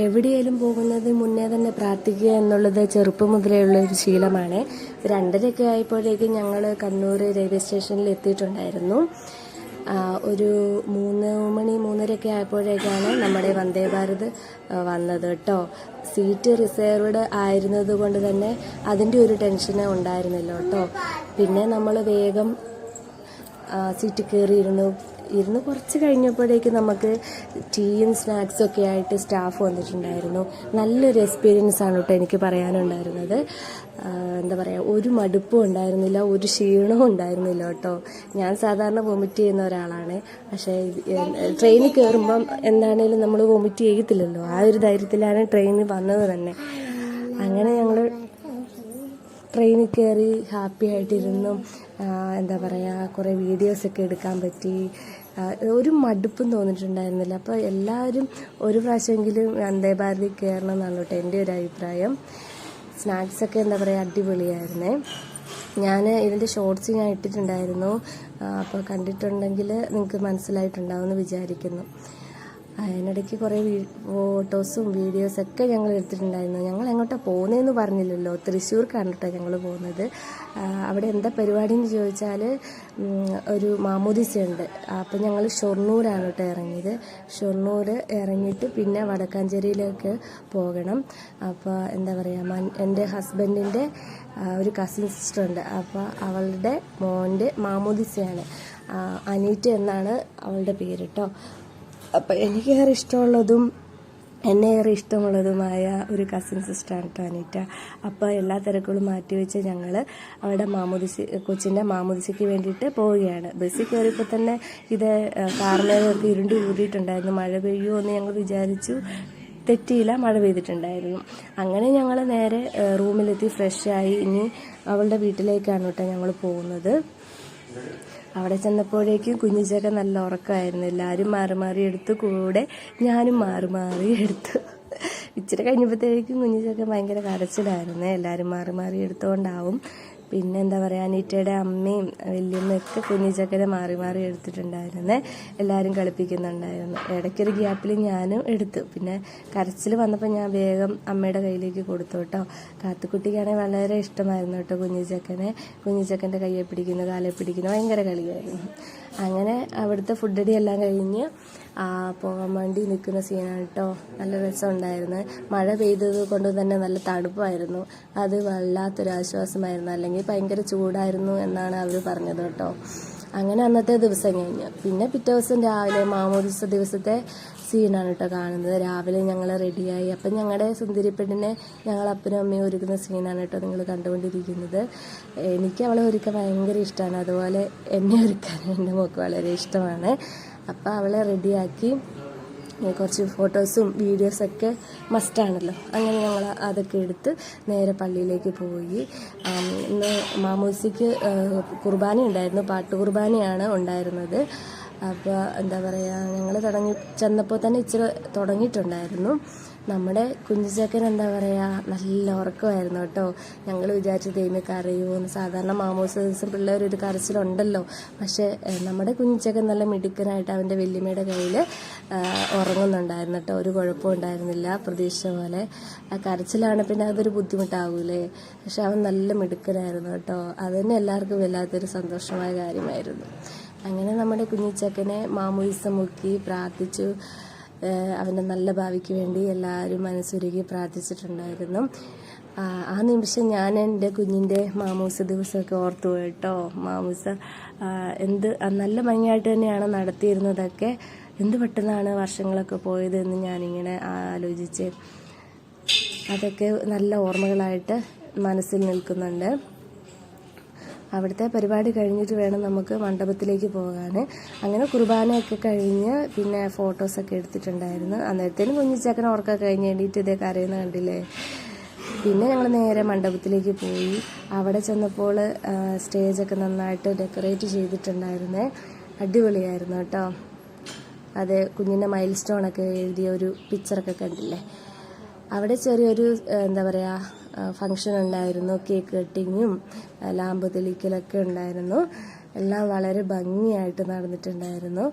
എവിടെയെങ്കിലും പോകുന്നത് മുന്നേ തന്നെ പ്രാർത്ഥിക്കുക എന്നുള്ളത് ചെറുപ്പം മുതലേ ഉള്ള ഒരു ശീലമാണ്. 2:30 ആയപ്പോഴേക്കും ഞങ്ങൾ കണ്ണൂർ റെയിൽവേ സ്റ്റേഷനിൽ എത്തിയിട്ടുണ്ടായിരുന്നു. ഒരു 3:30 ആയപ്പോഴേക്കാണ് നമ്മുടെ വന്ദേ ഭാരത് വന്നത് കേട്ടോ. സീറ്റ് റിസർവ്ഡ് ആയിരുന്നത് കൊണ്ട് തന്നെ അതിൻ്റെ ഒരു ടെൻഷന് ഉണ്ടായിരുന്നില്ല കേട്ടോ. പിന്നെ നമ്മൾ വേഗം സീറ്റ് കയറിയിരുന്നു. കുറച്ച് കഴിഞ്ഞപ്പോഴേക്ക് നമുക്ക് ടീയും സ്നാക്സും ഒക്കെ ആയിട്ട് സ്റ്റാഫ് വന്നിട്ടുണ്ടായിരുന്നു. നല്ലൊരു എക്സ്പീരിയൻസ് ആണ് കേട്ടോ എനിക്ക് പറയാനുണ്ടായിരുന്നത്. എന്താ പറയുക, ഒരു മടുപ്പും ഉണ്ടായിരുന്നില്ല, ഒരു ക്ഷീണവും ഉണ്ടായിരുന്നില്ല കേട്ടോ. ഞാൻ സാധാരണ വൊമിറ്റ് ചെയ്യുന്ന ഒരാളാണ്. പക്ഷേ ട്രെയിനിൽ കയറുമ്പം എന്താണേലും നമ്മൾ വൊമിറ്റ് ചെയ്യത്തില്ലല്ലോ. ആ ഒരു ധൈര്യത്തിലാണ് ട്രെയിനിൽ വന്നത് തന്നെ. അങ്ങനെ ഞങ്ങൾ ട്രെയിനിൽ കയറി ഹാപ്പി ആയിട്ടിരുന്നു. എന്താ പറയുക, കുറേ വീഡിയോസൊക്കെ എടുക്കാൻ പറ്റി. ഒരു മടുപ്പും തോന്നിയിട്ടുണ്ടായിരുന്നില്ല. അപ്പോൾ എല്ലാവരും ഒരു പ്രാവശ്യമെങ്കിലും വന്ദേ ഭാരതിൽ കയറണം എന്നാണ് കേട്ടോ എൻ്റെ ഒരു അഭിപ്രായം. സ്നാക്സൊക്കെ എന്താ പറയുക, അടിപൊളിയായിരുന്നേ. ഞാൻ ഇതിൻ്റെ ഷോർട്സ് ഞാൻ ഇട്ടിട്ടുണ്ടായിരുന്നു. അപ്പോൾ കണ്ടിട്ടുണ്ടെങ്കിൽ നിങ്ങൾക്ക് മനസ്സിലായിട്ടുണ്ടാവും എന്ന് വിചാരിക്കുന്നു. അതിനിടയ്ക്ക് കുറേ ഫോട്ടോസും വീഡിയോസൊക്കെ ഞങ്ങൾ എടുത്തിട്ടുണ്ടായിരുന്നു. ഞങ്ങൾ എങ്ങോട്ടാണ് പോകുന്നതെന്ന് പറഞ്ഞില്ലല്ലോ. തൃശ്ശൂർക്കാണ് കേട്ടോ ഞങ്ങൾ പോകുന്നത്. അവിടെ എന്താ പരിപാടി എന്ന് ചോദിച്ചാൽ ഒരു മാമോദിസയുണ്ട്. അപ്പോൾ ഞങ്ങൾ ഷൊർണൂരാണ് കേട്ടോ ഇറങ്ങിയത്. ഷൊർണൂർ ഇറങ്ങിയിട്ട് പിന്നെ വടക്കാഞ്ചേരിയിലേക്ക് പോകണം. അപ്പോൾ എന്താ പറയുക, എൻ്റെ ഹസ്ബൻഡിൻ്റെ ഒരു കസിൻ സിസ്റ്റർ ഉണ്ട്. അപ്പോൾ അവളുടെ മോൻ്റെ മാമോദിസയാണ്. അനീറ്റ എന്നാണ് അവളുടെ പേര് കേട്ടോ. അപ്പം എനിക്കേറെ ഇഷ്ടമുള്ളതും എന്നെ ഏറെ ഇഷ്ടമുള്ളതുമായ ഒരു കസിൻ സിസ്റ്ററാണ് കേട്ടോ അനീറ്റ. അപ്പോൾ എല്ലാ തിരക്കുകളും മാറ്റിവെച്ച് ഞങ്ങൾ അവിടെ കൊച്ചിൻ്റെ മാമോദിസയ്ക്ക് വേണ്ടിയിട്ട് പോവുകയാണ്. ബസ്സിൽ കയറിയപ്പോൾ തന്നെ ഇത് കാർമേഘമൊക്കെ ഇരുണ്ട് കൂടിയിട്ടുണ്ടായിരുന്നു. മഴ പെയ്യുമോ എന്ന് ഞങ്ങൾ വിചാരിച്ചു. തെറ്റിയില്ല, മഴ പെയ്തിട്ടുണ്ടായിരുന്നു. അങ്ങനെ ഞങ്ങൾ നേരെ റൂമിലെത്തി ഫ്രഷായി. ഇനി അവളുടെ വീട്ടിലേക്കാണ് കേട്ടോ ഞങ്ങൾ പോകുന്നത്. അവിടെ ചെന്നപ്പോഴേക്കും കുഞ്ഞിച്ചക്ക നല്ല ഉറക്കമായിരുന്നു. എല്ലാവരും മാറി മാറി എടുത്തു, കൂടെ ഞാനും മാറി മാറി എടുത്തു. ഇച്ചിരി കഴിഞ്ഞപ്പോഴത്തേക്കും കുഞ്ഞിച്ചക്ക ഭയങ്കര കരച്ചിലായിരുന്നു. എല്ലാവരും മാറി മാറി എടുത്തുകൊണ്ടാവും. പിന്നെ എന്താ പറയുക, അനീറ്റയുടെ അമ്മയും വല്യമ്മയൊക്കെ കുഞ്ഞിച്ചക്കനെ മാറി മാറി എടുത്തിട്ടുണ്ടായിരുന്നേ. എല്ലാവരും കളിപ്പിക്കുന്നുണ്ടായിരുന്നു. ഇടയ്ക്കൊരു ഗ്യാപ്പിൽ ഞാനും എടുത്തു. പിന്നെ കരച്ചിൽ വന്നപ്പോൾ ഞാൻ വേഗം അമ്മയുടെ കയ്യിലേക്ക് കൊടുത്തു കേട്ടോ. കാത്തുക്കുട്ടിക്കാണെങ്കിൽ വളരെ ഇഷ്ടമായിരുന്നു കേട്ടോ കുഞ്ഞിച്ചക്കനെ. കുഞ്ഞിച്ചക്കൻ്റെ കയ്യെ പിടിക്കുന്നു, കാലെ പിടിക്കുന്നു, ഭയങ്കര കളിയായിരുന്നു. അങ്ങനെ അവിടുത്തെ ഫുഡടി എല്ലാം കഴിഞ്ഞ് പോകാൻ വേണ്ടി നിൽക്കുന്ന സീനാണ് കേട്ടോ. നല്ല രസമുണ്ടായിരുന്നു. മഴ പെയ്തത് കൊണ്ട് തന്നെ നല്ല തണുപ്പായിരുന്നു. അത് വല്ലാത്തൊരാശ്വാസമായിരുന്നു. അല്ലെങ്കിൽ ഭയങ്കര ചൂടായിരുന്നു എന്നാണ് അവർ പറഞ്ഞത് കേട്ടോ. അങ്ങനെ അന്നത്തെ ദിവസം കഴിഞ്ഞു. പിന്നെ പിറ്റേ ദിവസം രാവിലെ മാമോദിസ ദിവസത്തെ സീനാണ് കേട്ടോ കാണുന്നത്. രാവിലെ ഞങ്ങൾ റെഡിയായി. അപ്പം ഞങ്ങളുടെ സുന്ദരിപ്പെട്ടിനെ ഞങ്ങൾ അപ്പനും അമ്മയും ഒരുക്കുന്ന സീനാണ് കേട്ടോ നിങ്ങൾ കണ്ടുകൊണ്ടിരിക്കുന്നത്. എനിക്ക് അവളെ ഒരുക്കാൻ ഭയങ്കര ഇഷ്ടമാണ്. അതുപോലെ എന്നെ ഒരുക്കാൻ എൻ്റെ മോൾക്ക് വളരെ ഇഷ്ടമാണ്. അപ്പോൾ അവളെ റെഡിയാക്കി കുറച്ച് ഫോട്ടോസും വീഡിയോസൊക്കെ മസ്റ്റാണല്ലോ. അങ്ങനെ ഞങ്ങൾ അതൊക്കെ എടുത്ത് നേരെ പള്ളിയിലേക്ക് പോയി. ഇന്ന് മാമോദിസയ്ക്ക് കുർബാന ഉണ്ടായിരുന്നു. പാട്ട് കുർബാനയാണ് ഉണ്ടായിരുന്നത്. അപ്പോൾ എന്താ പറയുക, ഞങ്ങൾ ചെന്നപ്പോൾ തന്നെ ഇച്ചിരി തുടങ്ങിയിട്ടുണ്ടായിരുന്നു. നമ്മുടെ കുഞ്ഞിച്ചക്കൻ എന്താ പറയുക, നല്ല ഉറക്കമായിരുന്നു കേട്ടോ. ഞങ്ങൾ വിചാരിച്ചു ദൈവം കരയുമോന്ന്. സാധാരണ മാമോദിസ ദിവസം പിള്ളേരൊരു കരച്ചിലുണ്ടല്ലോ. പക്ഷേ നമ്മുടെ കുഞ്ഞിച്ചക്കൻ നല്ല മിടുക്കനായിട്ട് അവൻ്റെ വല്യമ്മയുടെ കയ്യിൽ ഉറങ്ങുന്നുണ്ടായിരുന്നു കേട്ടോ. ഒരു കുഴപ്പവും ഉണ്ടായിരുന്നില്ല, പ്രതീക്ഷ പോലെ. ആ കരച്ചിലാണ് പിന്നെ അതൊരു ബുദ്ധിമുട്ടാവൂലേ. പക്ഷെ അവൻ നല്ല മിടുക്കനായിരുന്നു കേട്ടോ. അതുതന്നെ എല്ലാവർക്കും വല്ലാത്തൊരു സന്തോഷമായ കാര്യമായിരുന്നു. അങ്ങനെ നമ്മുടെ കുഞ്ഞിച്ചക്കനെ മാമോദിസ മുക്കി പ്രാർത്ഥിച്ചു. അവൻ്റെ നല്ല ഭാവിക്ക് വേണ്ടി എല്ലാവരും മനസ്സുരുകി പ്രാർത്ഥിച്ചിട്ടുണ്ടായിരുന്നു. ആ നിമിഷം ഞാൻ എൻ്റെ കുഞ്ഞിൻ്റെ മാമോദിസ ദിവസമൊക്കെ ഓർത്തു കേട്ടോ. മാമോദിസ എന്ത് നല്ല ഭംഗിയായിട്ട് തന്നെയാണ് നടത്തിയിരുന്നതൊക്കെ. എന്ത് പെട്ടെന്നാണ് വർഷങ്ങളൊക്കെ പോയതെന്ന് ഞാനിങ്ങനെ ആലോചിച്ച്. അതൊക്കെ നല്ല ഓർമ്മകളായിട്ട് മനസ്സിൽ നിൽക്കുന്നുണ്ട്. അവിടുത്തെ പരിപാടി കഴിഞ്ഞിട്ട് വേണം നമുക്ക് മണ്ഡപത്തിലേക്ക് പോകാൻ. അങ്ങനെ കുർബാനയൊക്കെ കഴിഞ്ഞ് പിന്നെ ഫോട്ടോസൊക്കെ എടുത്തിട്ടുണ്ടായിരുന്നു. അന്നേരത്തേനും കുഞ്ഞിച്ചക്കൻ ഉറക്കം കഴിഞ്ഞ് എണീറ്റ് ഇതേ കരയുന്ന കണ്ടില്ലേ. പിന്നെ ഞങ്ങൾ നേരെ മണ്ഡപത്തിലേക്ക് പോയി. അവിടെ ചെന്നപ്പോൾ സ്റ്റേജൊക്കെ നന്നായിട്ട് ഡെക്കറേറ്റ് ചെയ്തിട്ടുണ്ടായിരുന്നേ. അടിപൊളിയായിരുന്നു കേട്ടോ. അത് കുഞ്ഞിൻ്റെ മൈൽ സ്റ്റോണൊക്കെ എഴുതിയ ഒരു പിക്ചറൊക്കെ കണ്ടില്ലേ. അവിടെ ചെറിയൊരു എന്താ പറയുക ഫങ്ഷൻ ഉണ്ടായിരുന്നു. കേക്ക് കട്ടിങ്ങും ലാമ്പ് തെളിക്കലൊക്കെ ഉണ്ടായിരുന്നു. എല്ലാം വളരെ ഭംഗിയായിട്ട് നടന്നിട്ടുണ്ടായിരുന്നു.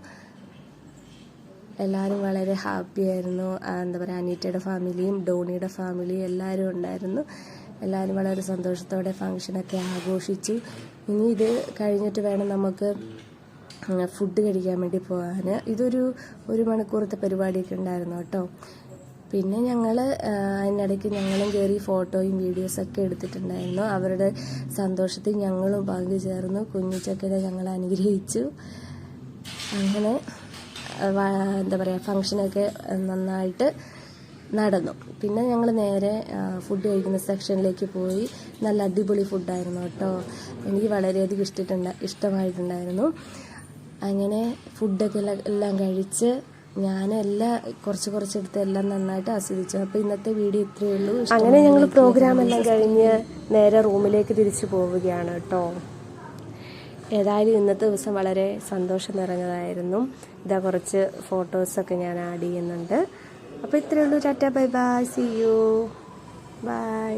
എല്ലാവരും വളരെ ഹാപ്പി ആയിരുന്നു. എന്താ പറയുക, അനീറ്റയുടെ ഫാമിലിയും ഡോണിയുടെ ഫാമിലിയും എല്ലാവരും ഉണ്ടായിരുന്നു. എല്ലാവരും വളരെ സന്തോഷത്തോടെ ഫങ്ഷനൊക്കെ ആഘോഷിച്ചു. ഇനി ഇത് കഴിഞ്ഞിട്ട് വേണം നമുക്ക് ഫുഡ് കഴിക്കാൻ വേണ്ടി പോകാൻ. ഇതൊരു 1 മണിക്കൂറത്തെ പരിപാടിയൊക്കെ ഉണ്ടായിരുന്നു കേട്ടോ. പിന്നെ ഞങ്ങൾ അതിനിടയ്ക്ക് ഞങ്ങളും കയറി ഫോട്ടോയും വീഡിയോസൊക്കെ എടുത്തിട്ടുണ്ടായിരുന്നു. അവരുടെ സന്തോഷത്തിൽ ഞങ്ങളും പങ്കുചേർന്നു. കുഞ്ഞിച്ചക്കനെ ഞങ്ങൾ അനുഗ്രഹിച്ചു. അങ്ങനെ എന്താ പറയുക, ഫങ്ഷനൊക്കെ നന്നായിട്ട് നടന്നു. പിന്നെ ഞങ്ങൾ നേരെ ഫുഡ് കഴിക്കുന്ന സെക്ഷനിലേക്ക് പോയി. നല്ല അടിപൊളി ഫുഡായിരുന്നു കേട്ടോ. എനിക്ക് വളരെയധികം ഇഷ്ടമായിട്ടുണ്ടായിരുന്നു. അങ്ങനെ ഫുഡൊക്കെ എല്ലാം കഴിച്ച് ഞാനെല്ലാം കുറച്ചെടുത്ത് എല്ലാം നന്നായിട്ട് ആസ്വദിച്ചു. അപ്പോൾ ഇന്നത്തെ വീഡിയോ ഇത്രയേ ഉള്ളൂ. അങ്ങനെ ഞങ്ങൾ പ്രോഗ്രാം എല്ലാം കഴിഞ്ഞ് നേരെ റൂമിലേക്ക് തിരിച്ചു പോവുകയാണ് കേട്ടോ. ഏതായാലും ഇന്നത്തെ ദിവസം വളരെ സന്തോഷം നിറഞ്ഞതായിരുന്നു. ഇതാ കുറച്ച് ഫോട്ടോസൊക്കെ ഞാൻ ആഡ് ചെയ്യുന്നുണ്ട്. അപ്പോൾ ഇത്രയേ ഉള്ളൂ. Tata, bye bye, see you, by.